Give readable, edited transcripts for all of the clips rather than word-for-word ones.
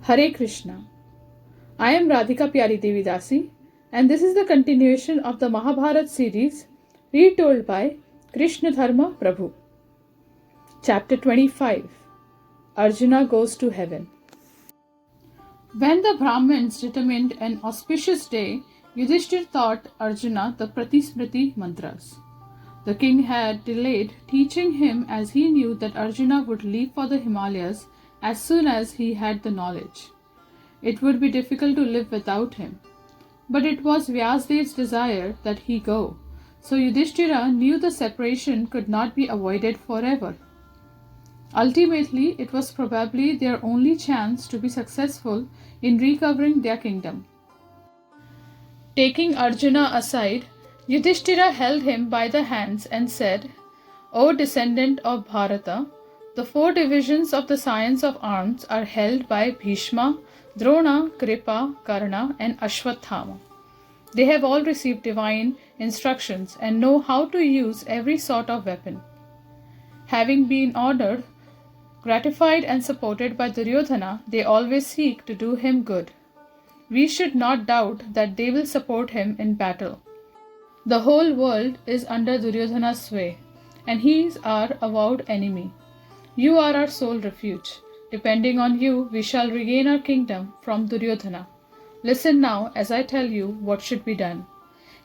Hare Krishna. I am Radhika Pyari Devi Dasi, and this is the continuation of the Mahabharat series retold by Krishna Dharma Prabhu. Chapter 25. Arjuna Goes to Heaven. When the Brahmins determined an auspicious day, Yudhishthir taught Arjuna the Pratismriti mantras. The king had delayed teaching him as he knew that Arjuna would leave for the Himalayas as soon as he had the knowledge. It would be difficult to live without him. But it was Vyasdev's desire that he go, so Yudhishthira knew the separation could not be avoided forever. Ultimately, it was probably their only chance to be successful in recovering their kingdom. Taking Arjuna aside, Yudhishthira held him by the hands and said, "O descendant of Bharata, the 4 divisions of the science of arms are held by Bhishma, Drona, Kripa, Karna and Ashwathama. They have all received divine instructions and know how to use every sort of weapon. Having been ordered, gratified and supported by Duryodhana, they always seek to do him good. We should not doubt that they will support him in battle. The whole world is under Duryodhana's sway, and he is our avowed enemy. You are our sole refuge. Depending on you, we shall regain our kingdom from Duryodhana. Listen now as I tell you what should be done."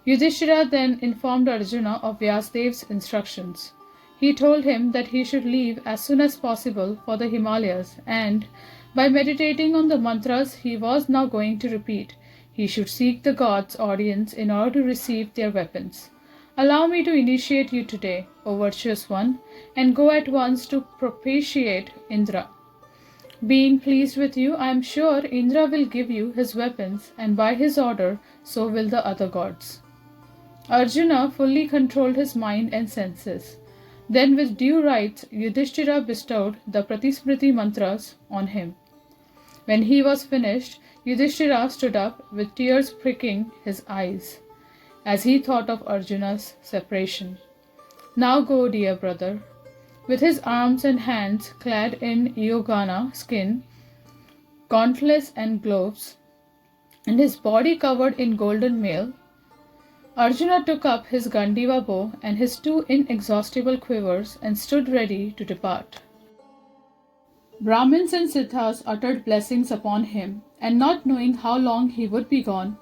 Yudhishthira then informed Arjuna of Vyasdev's instructions. He told him that he should leave as soon as possible for the Himalayas and, by meditating on the mantras he was now going to repeat, he should seek the gods' audience in order to receive their weapons. "Allow me to initiate you today, O virtuous one, and go at once to propitiate Indra. Being pleased with you, I am sure Indra will give you his weapons, and by his order, so will the other gods." Arjuna fully controlled his mind and senses. Then with due rites, Yudhishthira bestowed the Pratismriti mantras on him. When he was finished, Yudhishthira stood up with tears pricking his eyes as he thought of Arjuna's separation. "Now go, dear brother." With his arms and hands clad in yogana skin, gauntlets and gloves, and his body covered in golden mail, Arjuna took up his Gandiva bow and his 2 inexhaustible quivers and stood ready to depart. Brahmins and Siddhas uttered blessings upon him, and not knowing how long he would be gone,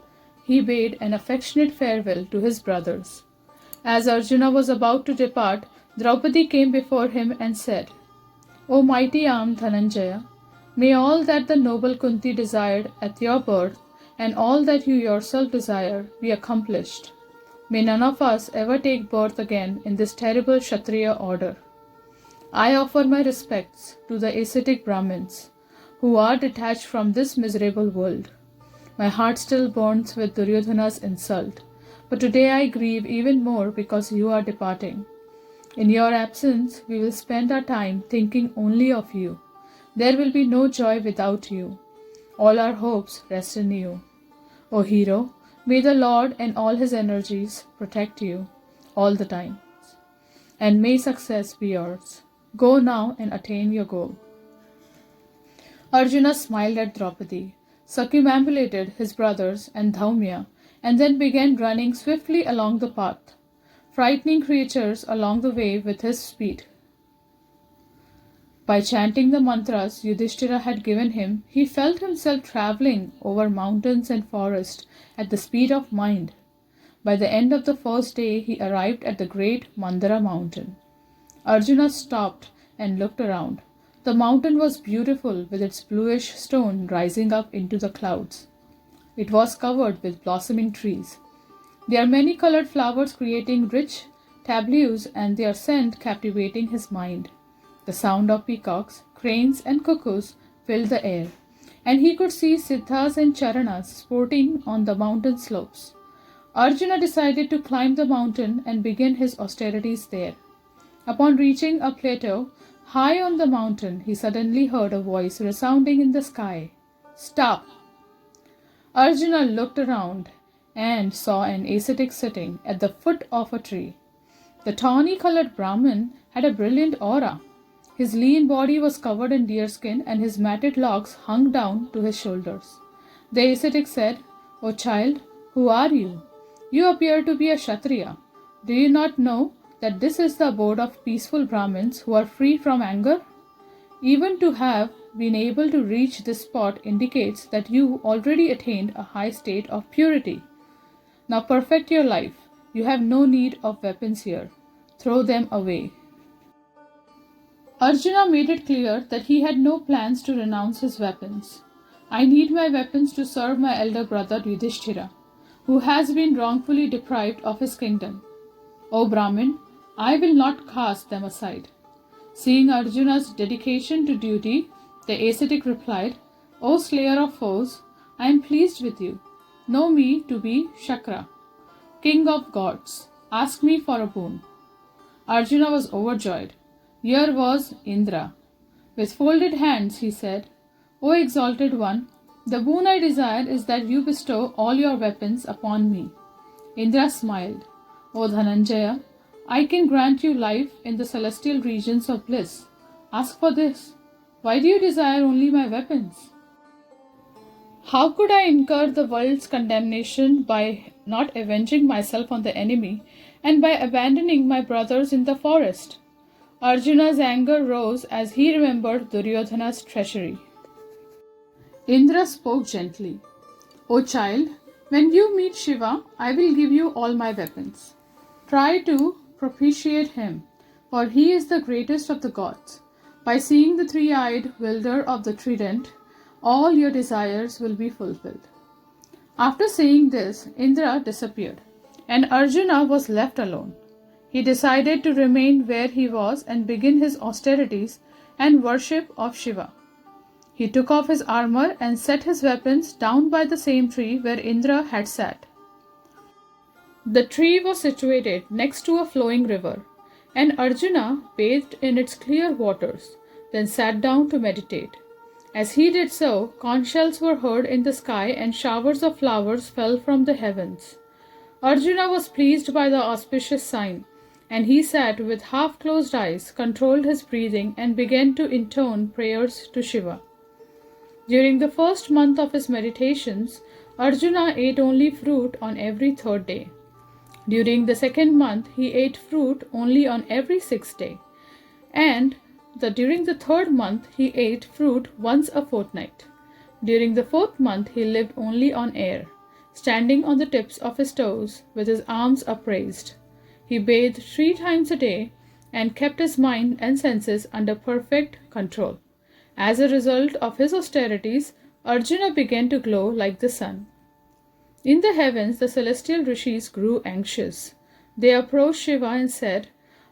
he bade an affectionate farewell to his brothers. As Arjuna was about to depart, Draupadi came before him and said, "O mighty armed Dhananjaya, may all that the noble Kunti desired at your birth and all that you yourself desire be accomplished. May none of us ever take birth again in this terrible Kshatriya order. I offer my respects to the ascetic Brahmins who are detached from this miserable world. My heart still burns with Duryodhana's insult, but today I grieve even more because you are departing. In your absence, we will spend our time thinking only of you. There will be no joy without you. All our hopes rest in you. O hero, may the Lord and all his energies protect you all the time, and may success be yours. Go now and attain your goal." Arjuna smiled at Draupadi, circumambulated his brothers and Dhaumya, and then began running swiftly along the path, frightening creatures along the way with his speed. By chanting the mantras Yudhishthira had given him, he felt himself travelling over mountains and forests at the speed of mind. By the end of the first day, he arrived at the great Mandara mountain. Arjuna stopped and looked around. The mountain was beautiful with its bluish stone rising up into the clouds. It was covered with blossoming trees. Their many-colored flowers creating rich tableaus and their scent captivating his mind. The sound of peacocks, cranes and cuckoos filled the air, and he could see Siddhas and Charanas sporting on the mountain slopes. Arjuna decided to climb the mountain and begin his austerities there. Upon reaching a plateau high on the mountain, he suddenly heard a voice resounding in the sky. "Stop!" Arjuna looked around and saw an ascetic sitting at the foot of a tree. The tawny-colored Brahmin had a brilliant aura. His lean body was covered in deerskin and his matted locks hung down to his shoulders. The ascetic said, "O child, who are you? You appear to be a Kshatriya. Do you not know that this is the abode of peaceful Brahmins who are free from anger? Even to have been able to reach this spot indicates that you already attained a high state of purity. Now perfect your life. You have no need of weapons here. Throw them away." Arjuna made it clear that he had no plans to renounce his weapons. "I need my weapons to serve my elder brother Yudhishthira, who has been wrongfully deprived of his kingdom. O Brahmin, I will not cast them aside." Seeing Arjuna's dedication to duty, the ascetic replied, "O slayer of foes, I am pleased with you. Know me to be Shakra, king of gods. Ask me for a boon." Arjuna was overjoyed. Here was Indra. With folded hands he said, "O exalted one, the boon I desire is that you bestow all your weapons upon me." Indra smiled. "O Dhananjaya, I can grant you life in the celestial regions of bliss. Ask for this. Why do you desire only my weapons?" "How could I incur the world's condemnation by not avenging myself on the enemy and by abandoning my brothers in the forest?" Arjuna's anger rose as he remembered Duryodhana's treachery. Indra spoke gently. "O child, when you meet Shiva, I will give you all my weapons. Try to propitiate him, for he is the greatest of the gods. By seeing the three-eyed wielder of the trident, all your desires will be fulfilled." After saying this, Indra disappeared, and Arjuna was left alone. He decided to remain where he was and begin his austerities and worship of Shiva. He took off his armor and set his weapons down by the same tree where Indra had sat. The tree was situated next to a flowing river, and Arjuna bathed in its clear waters, then sat down to meditate. As he did so, conch shells were heard in the sky and showers of flowers fell from the heavens. Arjuna was pleased by the auspicious sign, and he sat with half-closed eyes, controlled his breathing, and began to intone prayers to Shiva. During the first month of his meditations, Arjuna ate only fruit on every third day. During the second month, he ate fruit only on every sixth day, and during the third month, he ate fruit once a fortnight. During the fourth month, he lived only on air, standing on the tips of his toes with his arms upraised. He bathed 3 times a day and kept his mind and senses under perfect control. As a result of his austerities, Arjuna began to glow like the sun. In the heavens, the celestial rishis grew anxious. They approached Shiva and said,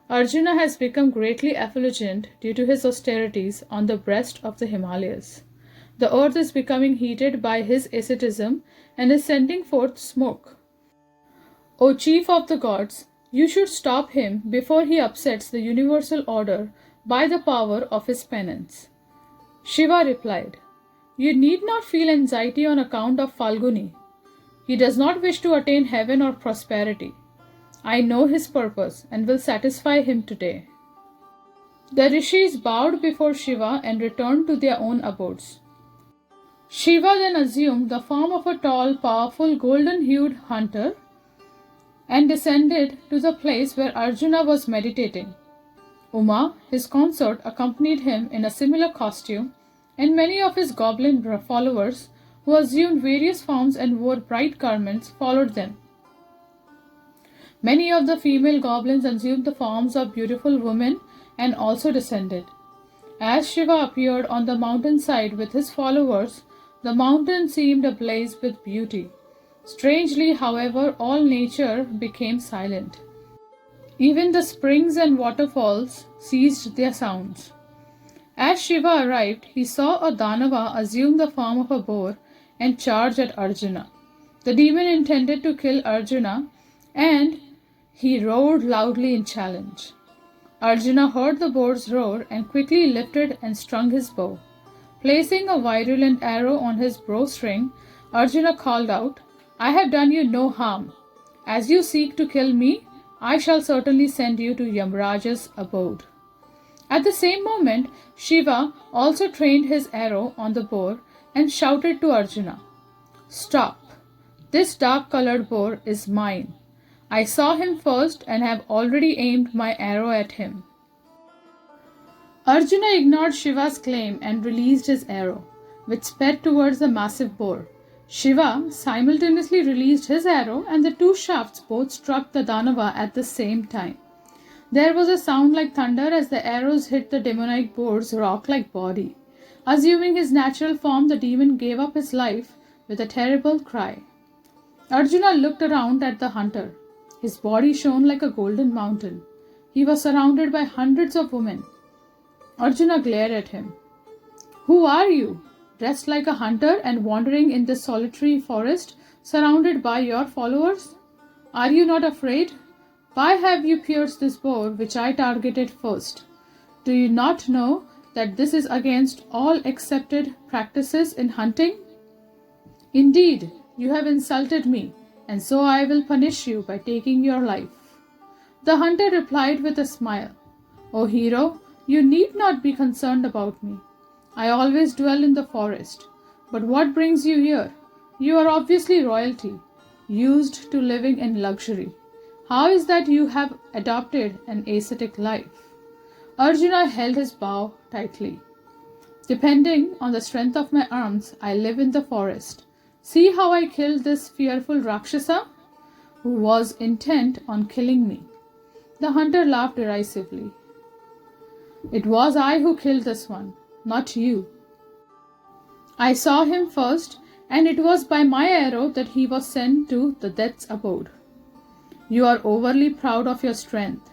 "Arjuna has become greatly effulgent due to his austerities on the breast of the Himalayas. The earth is becoming heated by his asceticism and is sending forth smoke. O chief of the gods, you should stop him before he upsets the universal order by the power of his penance." Shiva replied, "You need not feel anxiety on account of Falguni. He does not wish to attain heaven or prosperity. I know his purpose and will satisfy him today." The rishis bowed before Shiva and returned to their own abodes. Shiva then assumed the form of a tall, powerful, golden-hued hunter and descended to the place where Arjuna was meditating. Uma, his consort, accompanied him in a similar costume, and many of his goblin followers, who assumed various forms and wore bright garments, followed them. Many of the female goblins assumed the forms of beautiful women and also descended. As Shiva appeared on the mountainside with his followers, the mountain seemed ablaze with beauty. Strangely, however, all nature became silent. Even the springs and waterfalls ceased their sounds. As Shiva arrived, he saw a Danava assume the form of a boar and charge at Arjuna. The demon intended to kill Arjuna, and he roared loudly in challenge. Arjuna heard the boar's roar and quickly lifted and strung his bow. Placing a virulent arrow on his bowstring, Arjuna called out, "I have done you no harm. As you seek to kill me, I shall certainly send you to Yamraja's abode." At the same moment, Shiva also trained his arrow on the boar and shouted to Arjuna, "Stop! This dark colored boar is mine. I saw him first and have already aimed my arrow at him." Arjuna ignored Shiva's claim and released his arrow, which sped towards the massive boar. Shiva simultaneously released his arrow, and the two shafts both struck the Danava at the same time. There was a sound like thunder as the arrows hit the demonic boar's rock-like body. Assuming his natural form, the demon gave up his life with a terrible cry. Arjuna looked around at the hunter. His body shone like a golden mountain. He was surrounded by hundreds of women. Arjuna glared at him. "Who are you, dressed like a hunter and wandering in this solitary forest, surrounded by your followers? Are you not afraid? Why have you pierced this boar which I targeted first? Do you not know that this is against all accepted practices in hunting? Indeed, you have insulted me, and so I will punish you by taking your life." The hunter replied with a smile, "O hero, you need not be concerned about me. I always dwell in the forest. But what brings you here? You are obviously royalty, used to living in luxury. How is that you have adopted an ascetic life?" Arjuna held his bow tightly. "Depending on the strength of my arms, I live in the forest. See how I killed this fearful Rakshasa, who was intent on killing me." The hunter laughed derisively. "It was I who killed this one, not you. I saw him first, and it was by my arrow that he was sent to the death's abode. You are overly proud of your strength.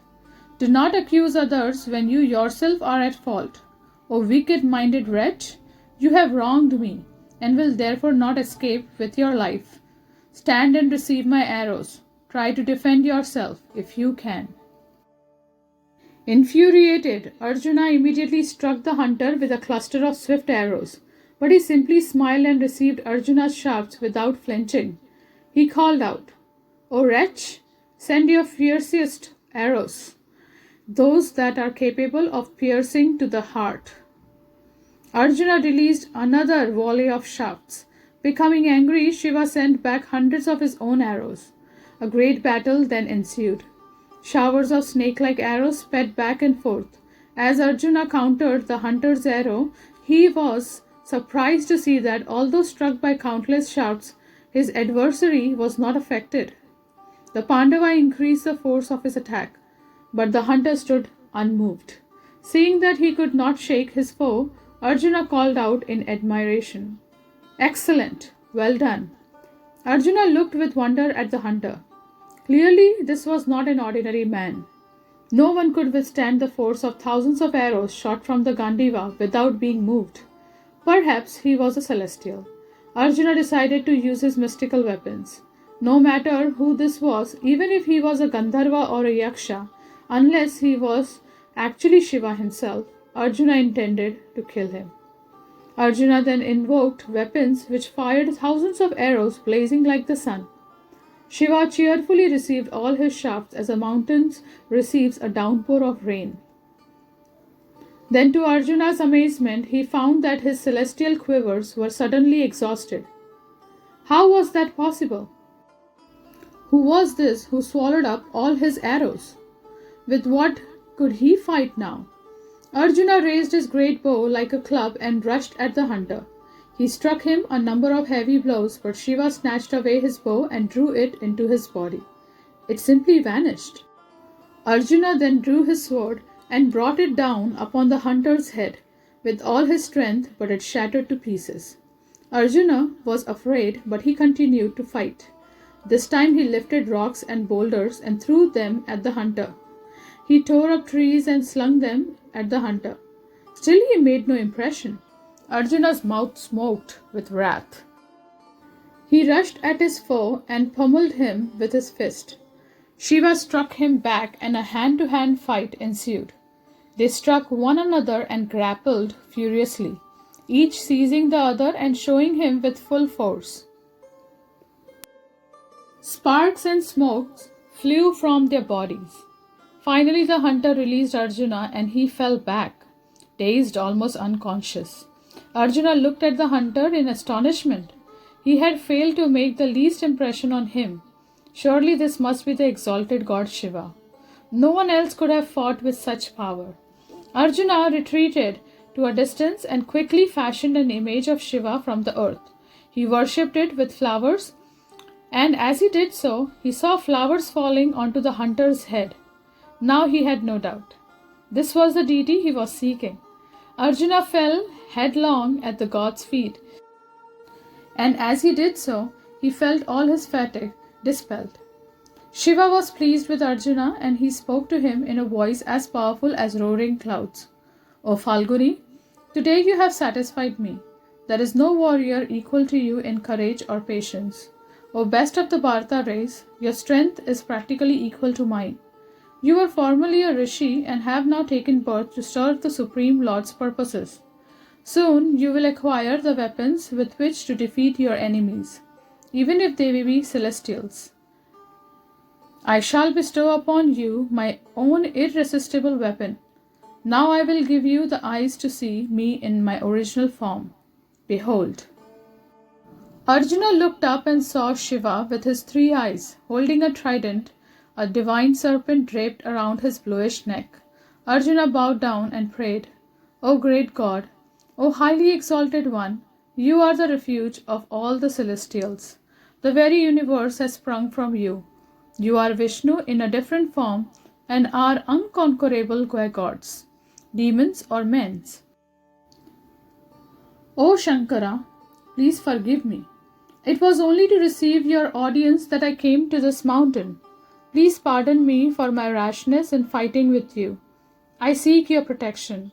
Do not accuse others when you yourself are at fault. O wicked-minded wretch, you have wronged me, and will therefore not escape with your life. Stand and receive my arrows. Try to defend yourself if you can." Infuriated, Arjuna immediately struck the hunter with a cluster of swift arrows, but he simply smiled and received Arjuna's shafts without flinching. He called out, "O wretch, send your fiercest arrows, those that are capable of piercing to the heart." Arjuna released another volley of shafts. Becoming angry, Shiva sent back hundreds of his own arrows. A great battle then ensued. Showers of snake-like arrows sped back and forth. As Arjuna countered the hunter's arrow, he was surprised to see that although struck by countless shafts, his adversary was not affected. The Pandava increased the force of his attack, but the hunter stood unmoved. Seeing that he could not shake his foe, Arjuna called out in admiration, "Excellent! Well done!" Arjuna looked with wonder at the hunter. Clearly, this was not an ordinary man. No one could withstand the force of thousands of arrows shot from the Gandiva without being moved. Perhaps he was a celestial. Arjuna decided to use his mystical weapons. No matter who this was, even if he was a Gandharva or a Yaksha, unless he was actually Shiva himself, Arjuna intended to kill him. Arjuna then invoked weapons which fired thousands of arrows blazing like the sun. Shiva cheerfully received all his shafts as a mountain receives a downpour of rain. Then, to Arjuna's amazement, he found that his celestial quivers were suddenly exhausted. How was that possible? Who was this who swallowed up all his arrows? With what could he fight now? Arjuna raised his great bow like a club and rushed at the hunter. He struck him a number of heavy blows, but Shiva snatched away his bow and drew it into his body. It simply vanished. Arjuna then drew his sword and brought it down upon the hunter's head with all his strength, but it shattered to pieces. Arjuna was afraid, but he continued to fight. This time he lifted rocks and boulders and threw them at the hunter. He tore up trees and slung them at the hunter. Still he made no impression. Arjuna's mouth smoked with wrath. He rushed at his foe and pummeled him with his fist. Shiva struck him back and a hand-to-hand fight ensued. They struck one another and grappled furiously, each seizing the other and showing him with full force. Sparks and smoke flew from their bodies. Finally, the hunter released Arjuna and he fell back, dazed, almost unconscious. Arjuna looked at the hunter in astonishment. He had failed to make the least impression on him. Surely this must be the exalted god Shiva. No one else could have fought with such power. Arjuna retreated to a distance and quickly fashioned an image of Shiva from the earth. He worshipped it with flowers, and as he did so, he saw flowers falling onto the hunter's head. Now he had no doubt. This was the deity he was seeking. Arjuna fell headlong at the god's feet, and as he did so, he felt all his fatigue dispelled. Shiva was pleased with Arjuna and he spoke to him in a voice as powerful as roaring clouds. O Falguni, today you have satisfied me. There is no warrior equal to you in courage or patience. O best of the Bharata race, your strength is practically equal to mine. You were formerly a rishi and have now taken birth to serve the Supreme Lord's purposes. Soon you will acquire the weapons with which to defeat your enemies, even if they may be celestials. I shall bestow upon you my own irresistible weapon. Now I will give you the eyes to see me in my original form. Behold. Arjuna looked up and saw Shiva with his 3 eyes, holding a trident, a divine serpent draped around his bluish neck. Arjuna bowed down and prayed, O great God, O highly exalted one, you are the refuge of all the celestials. The very universe has sprung from you. You are Vishnu in a different form and are unconquerable gods, demons or men. O Shankara, please forgive me. It was only to receive your audience that I came to this mountain. Please pardon me for my rashness in fighting with you. I seek your protection.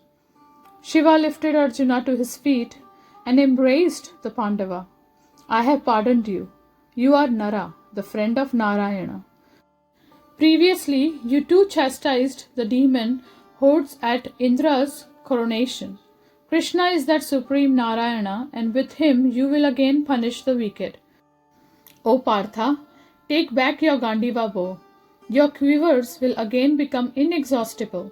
Shiva lifted Arjuna to his feet and embraced the Pandava. I have pardoned you. You are Nara, the friend of Narayana. Previously, you too chastised the demon hordes at Indra's coronation. Krishna is that supreme Narayana, and with him you will again punish the wicked. O Partha, take back your Gandiva bow. Your quivers will again become inexhaustible.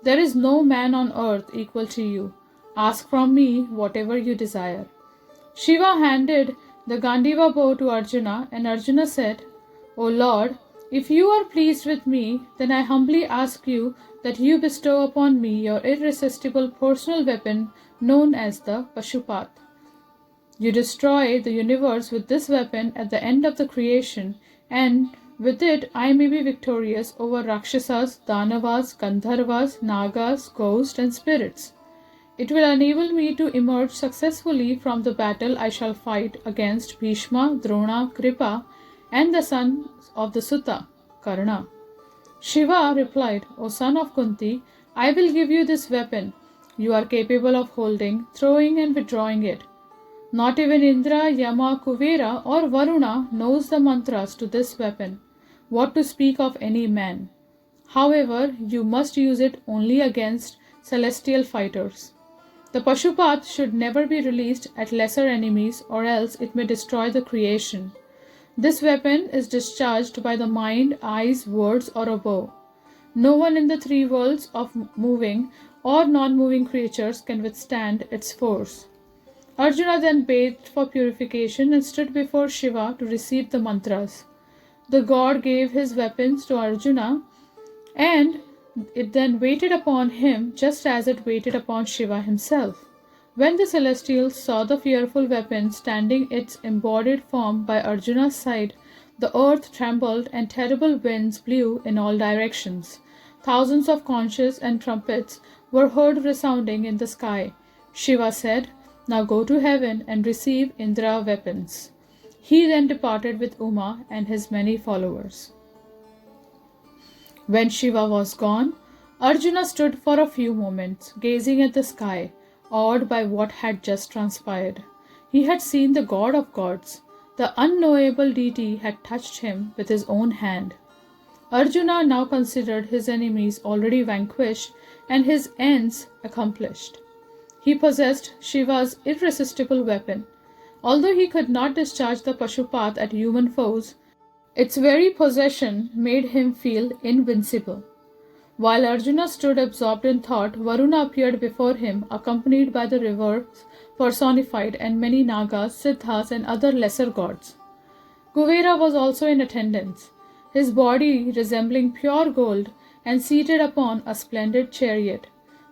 There is no man on earth equal to you. Ask from me whatever you desire. Shiva handed the Gandiva bow to Arjuna, and Arjuna said, O Lord, if you are pleased with me, then I humbly ask you that you bestow upon me your irresistible personal weapon known as the Pashupat. You destroy the universe with this weapon at the end of the creation, and with it I may be victorious over Rakshasas, Danavas, Gandharvas, Nagas, ghosts and spirits. It will enable me to emerge successfully from the battle I shall fight against Bhishma, Drona, Kripa, and the sons of the Sutta, Karna. Shiva replied, O son of Kunti, I will give you this weapon. You are capable of holding, throwing and withdrawing it. Not even Indra, Yama, Kuvera or Varuna knows the mantras to this weapon. What to speak of any man? However, you must use it only against celestial fighters. The Pashupat should never be released at lesser enemies, or else it may destroy the creation. This weapon is discharged by the mind, eyes, words, or a bow. No one in the 3 worlds of moving or non-moving creatures can withstand its force. Arjuna then bathed for purification and stood before Shiva to receive the mantras. The god gave his weapons to Arjuna, and it then waited upon him just as it waited upon Shiva himself. When the celestials saw the fearful weapon standing its embodied form by Arjuna's side, the earth trembled and terrible winds blew in all directions. Thousands of conches and trumpets were heard resounding in the sky. Shiva said, Now go to heaven and receive Indra weapons. He then departed with Uma and his many followers. When Shiva was gone, Arjuna stood for a few moments, gazing at the sky, awed by what had just transpired. He had seen the god of gods. The unknowable deity had touched him with his own hand. Arjuna now considered his enemies already vanquished and his ends accomplished. He possessed Shiva's irresistible weapon. Although he could not discharge the Pashupat at human foes, its very possession made him feel invincible. While Arjuna stood absorbed in thought, Varuna appeared before him, accompanied by the rivers personified and many Nagas, Siddhas, and other lesser gods. Kuvera was also in attendance, his body resembling pure gold and seated upon a splendid chariot.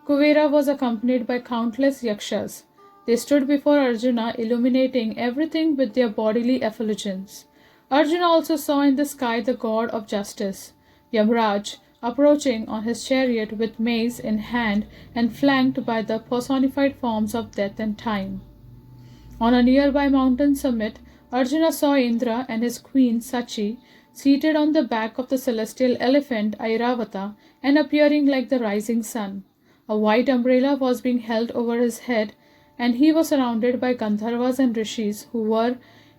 Kuvera was accompanied by countless yakshas. They stood before Arjuna, illuminating everything with their bodily effulgence. Arjuna also saw in the sky the god of justice, Yamraj, approaching on his chariot with mace in hand and flanked by the personified forms of death and time. On a nearby mountain summit, Arjuna saw Indra and his queen Sachi seated on the back of the celestial elephant Airavata and appearing like the rising sun. A white umbrella was being held over his head, and he was surrounded by Gandharvas and rishis who were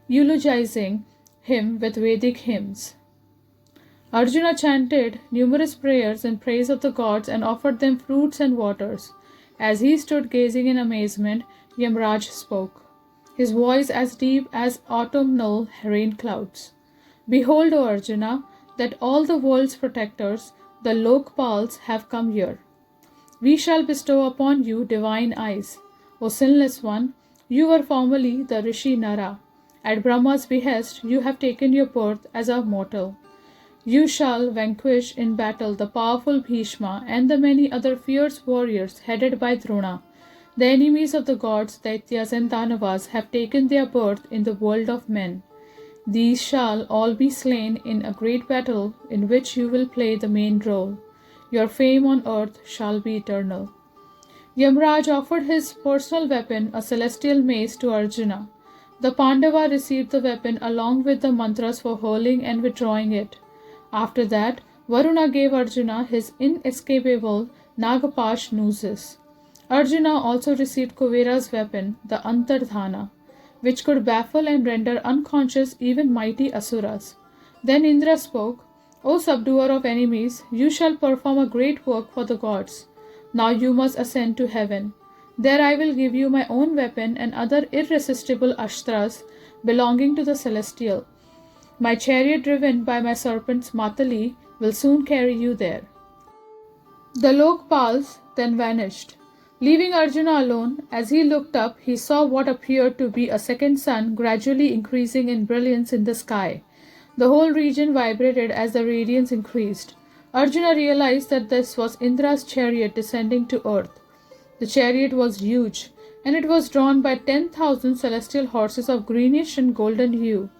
eulogizing him with Vedic hymns. Arjuna chanted numerous prayers in praise of the gods and offered them fruits and waters. As he stood gazing in amazement, Yamraj spoke, his voice as deep as autumnal rain clouds. Behold, O Arjuna, that all the world's protectors, the Lokpals, have come here. We shall bestow upon you divine eyes. O sinless one, you were formerly the Rishi Nara. At Brahma's behest, you have taken your birth as a mortal. You shall vanquish in battle the powerful Bhishma and the many other fierce warriors headed by Drona. The enemies of the gods, Daityas and Danavas, have taken their birth in the world of men. These shall all be slain in a great battle in which you will play the main role. Your fame on earth shall be eternal. Yamraj offered his personal weapon, a celestial mace, to Arjuna. The Pandava received the weapon along with the mantras for hurling and withdrawing it. After that, Varuna gave Arjuna his inescapable Nagapash nooses. Arjuna also received Kuvera's weapon, the Antardhana, which could baffle and render unconscious even mighty asuras. Then Indra spoke, O subduer of enemies, you shall perform a great work for the gods. Now you must ascend to heaven. There I will give you my own weapon and other irresistible ashtras belonging to the celestial. My chariot driven by my serpents Matali will soon carry you there. The Lokpals then vanished. Leaving Arjuna alone, as he looked up, he saw what appeared to be a second sun gradually increasing in brilliance in the sky. The whole region vibrated as the radiance increased. Arjuna realized that this was Indra's chariot descending to earth. The chariot was huge, and it was drawn by 10,000 celestial horses of greenish and golden hue.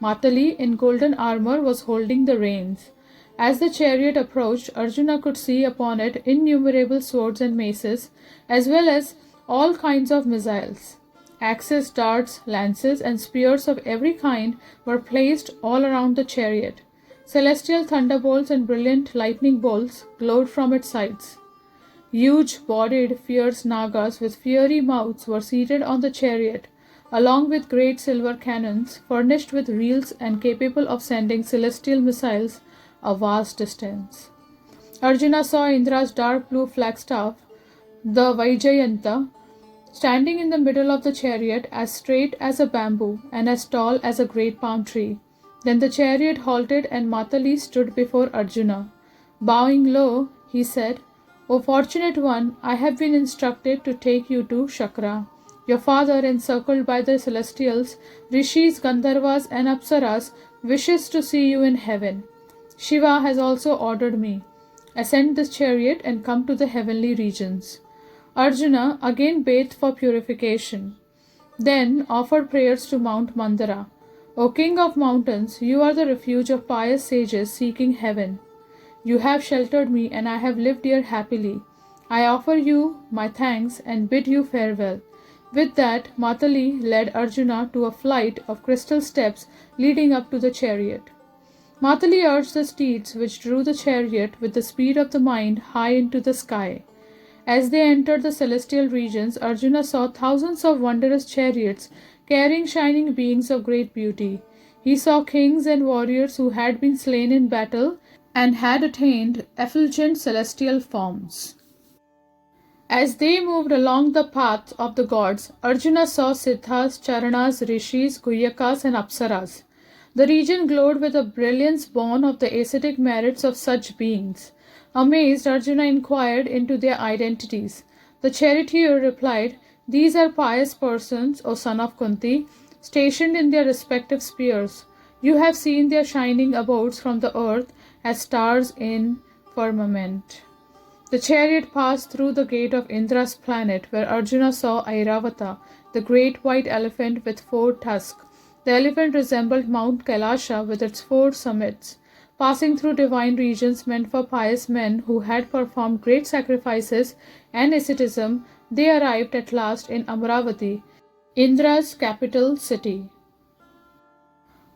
Matali, in golden armor, was holding the reins. As the chariot approached, Arjuna could see upon it innumerable swords and maces, as well as all kinds of missiles. Axes, darts, lances, and spears of every kind were placed all around the chariot. Celestial thunderbolts and brilliant lightning bolts glowed from its sides. Huge-bodied, fierce Nagas with fiery mouths were seated on the chariot, along with great silver cannons furnished with wheels and capable of sending celestial missiles a vast distance. Arjuna saw Indra's dark blue flagstaff, the Vaijayanta, standing in the middle of the chariot, as straight as a bamboo and as tall as a great palm tree. Then the chariot halted and Matali stood before Arjuna. Bowing low, he said, O fortunate one, I have been instructed to take you to Shakra. Your father, encircled by the celestials, rishis, Gandharvas, and Apsaras, wishes to see you in heaven. Shiva has also ordered me. Ascend this chariot and come to the heavenly regions. Arjuna again bathed for purification, then offered prayers to Mount Mandara. O King of mountains, you are the refuge of pious sages seeking heaven. You have sheltered me and I have lived here happily. I offer you my thanks and bid you farewell. With that, Matali led Arjuna to a flight of crystal steps leading up to the chariot. Matali urged the steeds which drew the chariot with the speed of the mind high into the sky. As they entered the celestial regions, Arjuna saw thousands of wondrous chariots carrying shining beings of great beauty. He saw kings and warriors who had been slain in battle and had attained effulgent celestial forms. As they moved along the path of the gods, Arjuna saw Siddhas, Charanas, Rishis, Guhyakas, and Apsaras. The region glowed with a brilliance born of the ascetic merits of such beings. Amazed, Arjuna inquired into their identities. The charioteer replied, "These are pious persons, O son of Kunti, stationed in their respective spheres. You have seen their shining abodes from the earth as stars in firmament." The chariot passed through the gate of Indra's planet, where Arjuna saw Airavata, the great white elephant with 4 tusks. The elephant resembled Mount Kailasha with its 4 summits. Passing through divine regions meant for pious men who had performed great sacrifices and asceticism, they arrived at last in Amravati, Indra's capital city.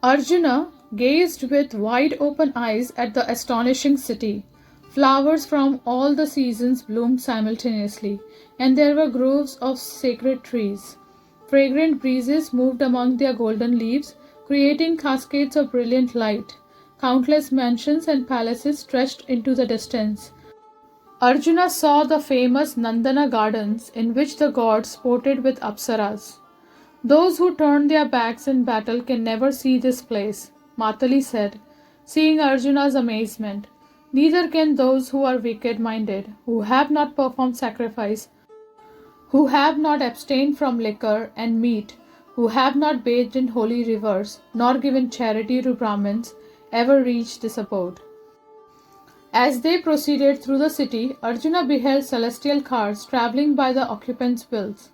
Arjuna gazed with wide open eyes at the astonishing city. Flowers from all the seasons bloomed simultaneously, and there were groves of sacred trees. Fragrant breezes moved among their golden leaves, creating cascades of brilliant light. Countless mansions and palaces stretched into the distance. Arjuna saw the famous Nandana gardens in which the gods sported with apsaras. "Those who turn their backs in battle can never see this place," Matali said, seeing Arjuna's amazement. "Neither can those who are wicked-minded, who have not performed sacrifice, who have not abstained from liquor and meat, who have not bathed in holy rivers, nor given charity to Brahmins, ever reach this abode." As they proceeded through the city, Arjuna beheld celestial cars travelling by the occupants' wills.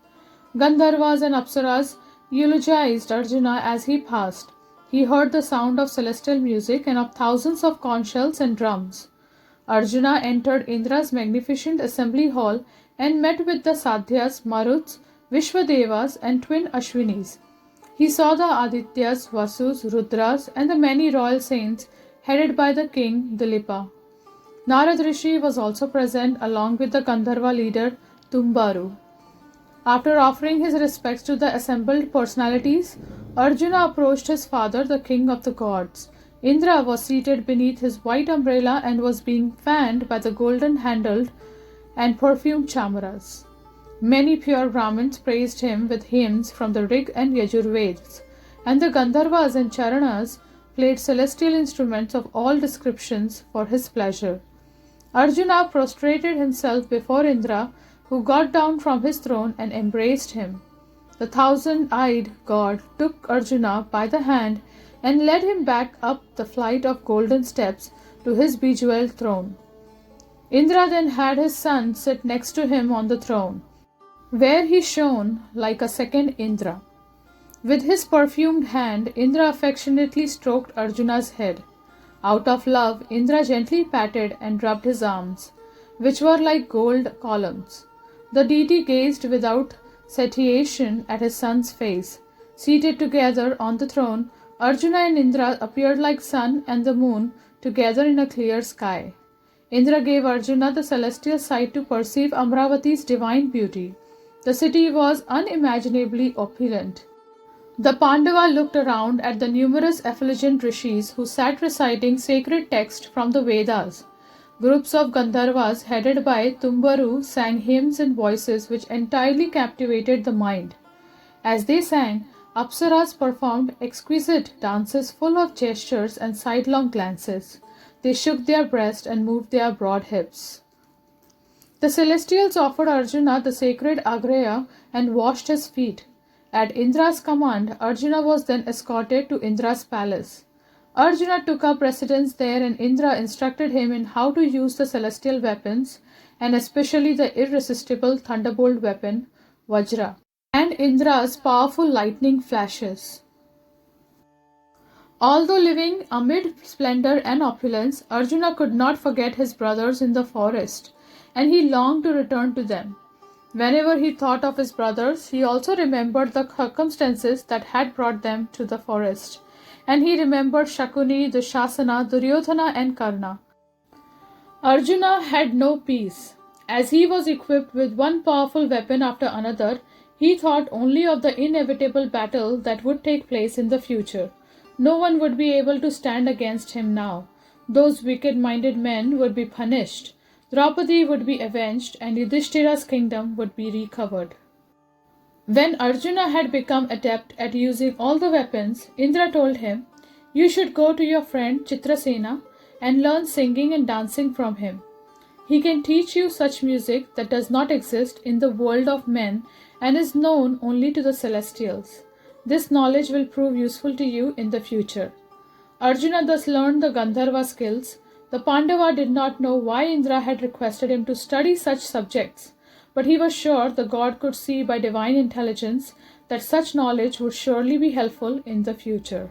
Gandharvas and Apsaras eulogized Arjuna as he passed. He heard the sound of celestial music and of thousands of conch shells and drums. Arjuna entered Indra's magnificent assembly hall and met with the Sadhyas, Maruts, Vishwadevas, and twin Ashwinis. He saw the Adityas, Vasus, Rudras, and the many royal saints headed by the king Dilipa. Narad Rishi was also present along with the Gandharva leader Tumbaru. After offering his respects to the assembled personalities, Arjuna approached his father, the king of the gods. Indra was seated beneath his white umbrella and was being fanned by the golden-handled and perfumed chamaras. Many pure Brahmins praised him with hymns from the Rig and Yajurveds, and the Gandharvas and Charanas played celestial instruments of all descriptions for his pleasure. Arjuna prostrated himself before Indra, who got down from his throne and embraced him. The thousand-eyed god took Arjuna by the hand and led him back up the flight of golden steps to his bejeweled throne. Indra then had his son sit next to him on the throne, where he shone like a second Indra. With his perfumed hand, Indra affectionately stroked Arjuna's head. Out of love, Indra gently patted and rubbed his arms, which were like gold columns. The deity gazed without satiation at his son's face. Seated together on the throne, Arjuna and Indra appeared like sun and the moon together in a clear sky. Indra gave Arjuna the celestial sight to perceive Amravati's divine beauty. The city was unimaginably opulent. The Pandava looked around at the numerous effulgent rishis who sat reciting sacred text from the Vedas. Groups of Gandharvas headed by Tumbaru sang hymns in voices which entirely captivated the mind. As they sang, Apsaras performed exquisite dances full of gestures and sidelong glances. They shook their breasts and moved their broad hips. The celestials offered Arjuna the sacred Agreya and washed his feet. At Indra's command, Arjuna was then escorted to Indra's palace. Arjuna took up residence there and Indra instructed him in how to use the celestial weapons and especially the irresistible thunderbolt weapon, Vajra, and Indra's powerful lightning flashes. Although living amid splendor and opulence, Arjuna could not forget his brothers in the forest, and he longed to return to them. Whenever he thought of his brothers, he also remembered the circumstances that had brought them to the forest, and he remembered Shakuni, Dushasana, Duryodhana, and Karna. Arjuna had no peace. As he was equipped with one powerful weapon after another, he thought only of the inevitable battle that would take place in the future. No one would be able to stand against him now. Those wicked-minded men would be punished. Draupadi would be avenged and Yudhishthira's kingdom would be recovered. When Arjuna had become adept at using all the weapons, Indra told him, "You should go to your friend Chitrasena and learn singing and dancing from him. He can teach you such music that does not exist in the world of men and is known only to the celestials. This knowledge will prove useful to you in the future." Arjuna thus learned the Gandharva skills. The Pandava did not know why Indra had requested him to study such subjects, but he was sure the god could see by divine intelligence that such knowledge would surely be helpful in the future.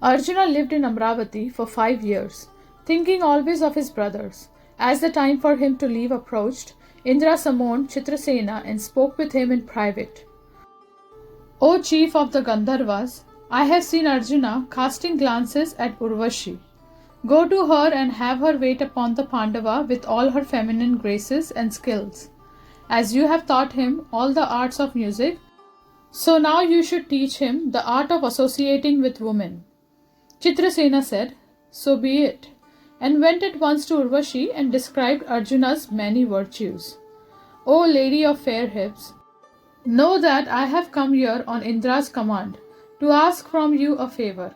Arjuna lived in Amravati for 5 years, thinking always of his brothers. As the time for him to leave approached, Indra summoned Chitrasena and spoke with him in private. "O chief of the Gandharvas, I have seen Arjuna casting glances at Urvashi. Go to her and have her wait upon the Pandava with all her feminine graces and skills. As you have taught him all the arts of music, so now you should teach him the art of associating with women." Chitrasena said, "So be it," and went at once to Urvashi and described Arjuna's many virtues. "O lady of fair hips, know that I have come here on Indra's command to ask from you a favor.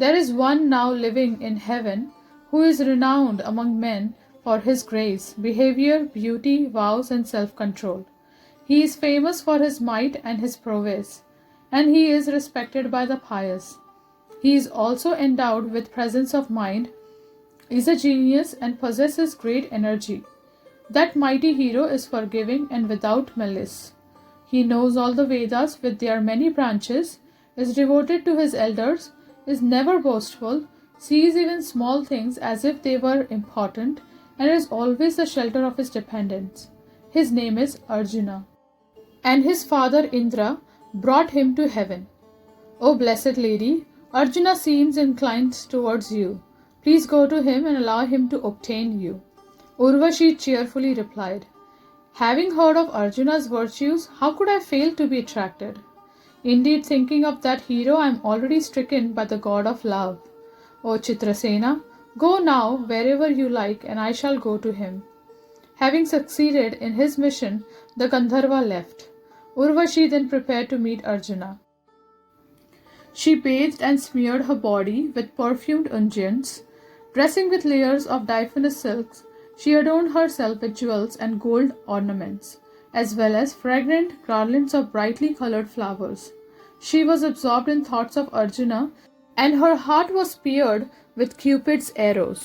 There is one now living in heaven who is renowned among men for his grace, behavior, beauty, vows, and self-control. He is famous for his might and his prowess, and he is respected by the pious. He is also endowed with presence of mind, is a genius, and possesses great energy. That mighty hero is forgiving and without malice. He knows all the Vedas with their many branches, is devoted to his elders, is never boastful, sees even small things as if they were important, and is always the shelter of his dependents. His name is Arjuna. And his father Indra brought him to heaven. O blessed lady, Arjuna seems inclined towards you. Please go to him and allow him to obtain you." Urvashi cheerfully replied, "Having heard of Arjuna's virtues, how could I fail to be attracted? Indeed, thinking of that hero, I am already stricken by the god of love. O Chitrasena, go now wherever you like, and I shall go to him." Having succeeded in his mission, the Gandharva left. Urvashi then prepared to meet Arjuna. She bathed and smeared her body with perfumed unguents. Dressing with layers of diaphanous silks, she adorned herself with jewels and gold ornaments, as well as fragrant garlands of brightly colored flowers. She was absorbed in thoughts of Arjuna, and her heart was pierced with Cupid's arrows.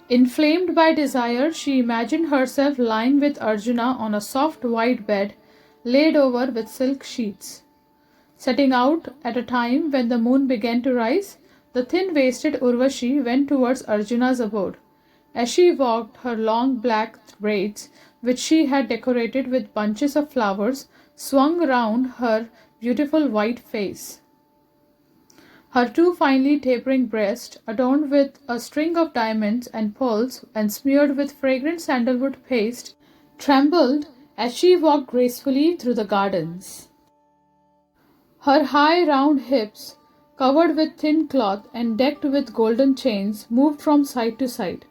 Inflamed by desire, she imagined herself lying with Arjuna on a soft white bed laid over with silk sheets. Setting out at a time when the moon began to rise, the thin-waisted Urvashi went towards Arjuna's abode. As she walked, her long black braids, which she had decorated with bunches of flowers, swung round her beautiful white face. Her two finely tapering breasts, adorned with a string of diamonds and pearls and smeared with fragrant sandalwood paste, trembled as she walked gracefully through the gardens. Her high round hips, covered with thin cloth and decked with golden chains, moved from side to side.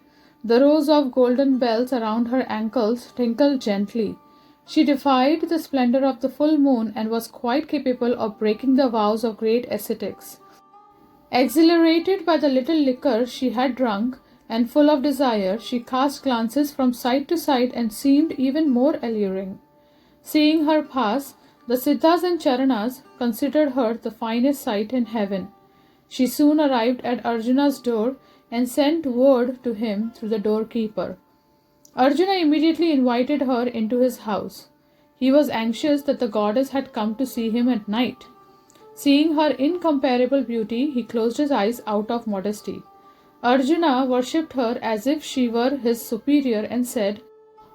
The rows of golden bells around her ankles tinkled gently. She defied the splendor of the full moon and was quite capable of breaking the vows of great ascetics. Exhilarated by the little liquor she had drunk, and full of desire, she cast glances from side to side and seemed even more alluring. Seeing her pass, the Siddhas and Charanas considered her the finest sight in heaven. She soon arrived at Arjuna's door and sent word to him through the doorkeeper. Arjuna immediately invited her into his house. He was anxious that the goddess had come to see him at night. Seeing her incomparable beauty, he closed his eyes out of modesty. Arjuna worshipped her as if she were his superior and said,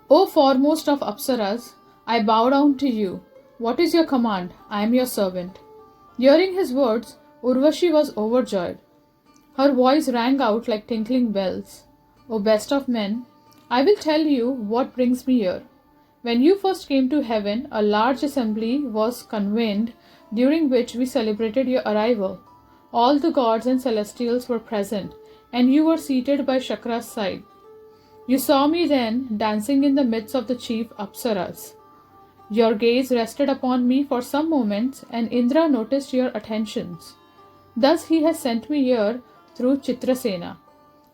"O foremost of Apsaras, I bow down to you. What is your command? I am your servant." Hearing his words, Urvashi was overjoyed. Her voice rang out like tinkling bells. "O best of men, I will tell you what brings me here. When you first came to heaven, a large assembly was convened, during which we celebrated your arrival. All the gods and celestials were present, and you were seated by Shakra's side. You saw me then dancing in the midst of the chief Apsaras. Your gaze rested upon me for some moments, and Indra noticed your attentions. Thus he has sent me here through Chitrasena.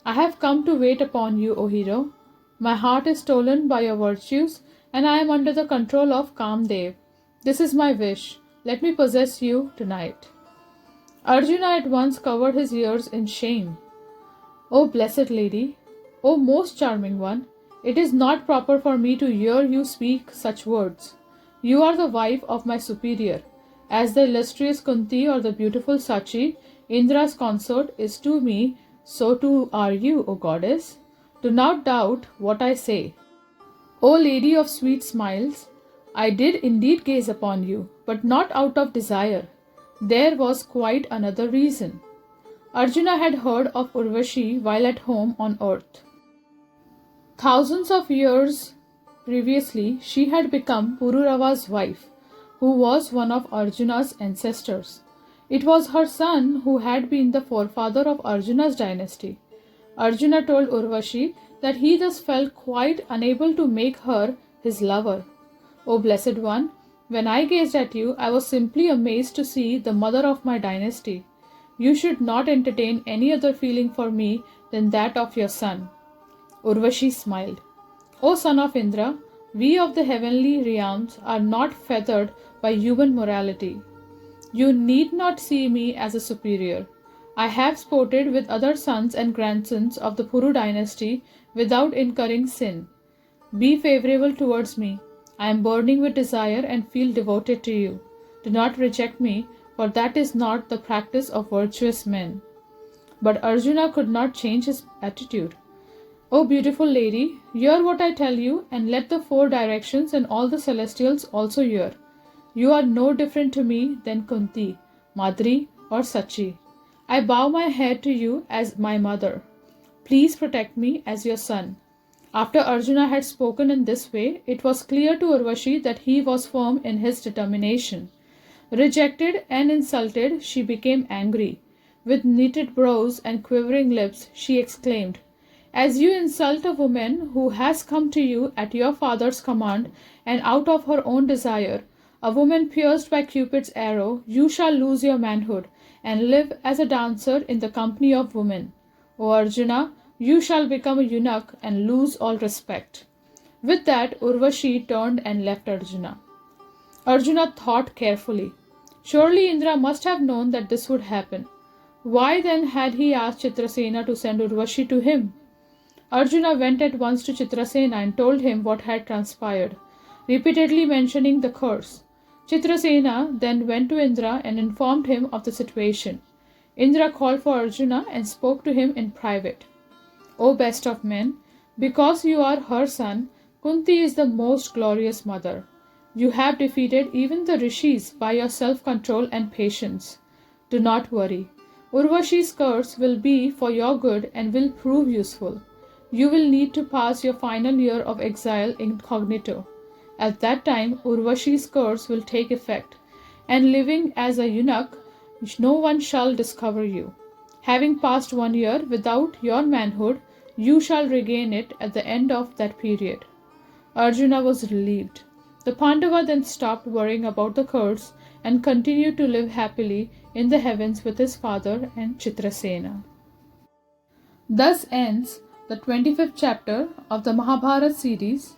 I have come to wait upon you, O hero. My heart is stolen by your virtues, and I am under the control of Kamdev. This is my wish. Let me possess you tonight." Arjuna at once covered his ears in shame. "O blessed lady, O most charming one, it is not proper for me to hear you speak such words. You are the wife of my superior. As the illustrious Kunti or the beautiful Sachi, Indra's consort, is to me, so too are you, O goddess. Do not doubt what I say. O lady of sweet smiles, I did indeed gaze upon you, but not out of desire. There was quite another reason." Arjuna had heard of Urvashi while at home on earth. Thousands of years previously, she had become Pururava's wife, who was one of Arjuna's ancestors. It was her son who had been the forefather of Arjuna's dynasty. Arjuna told Urvashi that he thus felt quite unable to make her his lover. "O blessed one, when I gazed at you, I was simply amazed to see the mother of my dynasty. You should not entertain any other feeling for me than that of your son." Urvashi smiled. "O son of Indra, we of the heavenly realms are not feathered by human morality. You need not see me as a superior. I have sported with other sons and grandsons of the Puru dynasty without incurring sin. Be favorable towards me. I am burning with desire and feel devoted to you. Do not reject me, for that is not the practice of virtuous men." But Arjuna could not change his attitude. "O beautiful lady, hear what I tell you, and let the four directions and all the celestials also hear. You are no different to me than Kunti, Madri, or Sachi. I bow my head to you as my mother. Please protect me as your son." After Arjuna had spoken in this way, it was clear to Urvashi that he was firm in his determination. Rejected and insulted, she became angry. With knitted brows and quivering lips, she exclaimed, "As you insult a woman who has come to you at your father's command and out of her own desire, a woman pierced by Cupid's arrow, you shall lose your manhood and live as a dancer in the company of women. O Arjuna, you shall become a eunuch and lose all respect." With that, Urvashi turned and left Arjuna. Arjuna thought carefully. Surely Indra must have known that this would happen. Why then had he asked Chitrasena to send Urvashi to him? Arjuna went at once to Chitrasena and told him what had transpired, repeatedly mentioning the curse. Chitrasena then went to Indra and informed him of the situation. Indra called for Arjuna and spoke to him in private. "O best of men, because you are her son, Kunti is the most glorious mother. You have defeated even the rishis by your self-control and patience. Do not worry. Urvashi's curse will be for your good and will prove useful. You will need to pass your final year of exile incognito. At that time, Urvashi's curse will take effect, and living as a eunuch, no one shall discover you. Having passed 1 year without your manhood, you shall regain it at the end of that period." Arjuna was relieved. The Pandava then stopped worrying about the curse and continued to live happily in the heavens with his father and Chitrasena. Thus ends the 25th chapter of the Mahabharata series,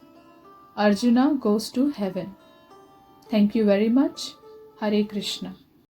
Arjuna Goes to Heaven. Thank you very much. Hare Krishna.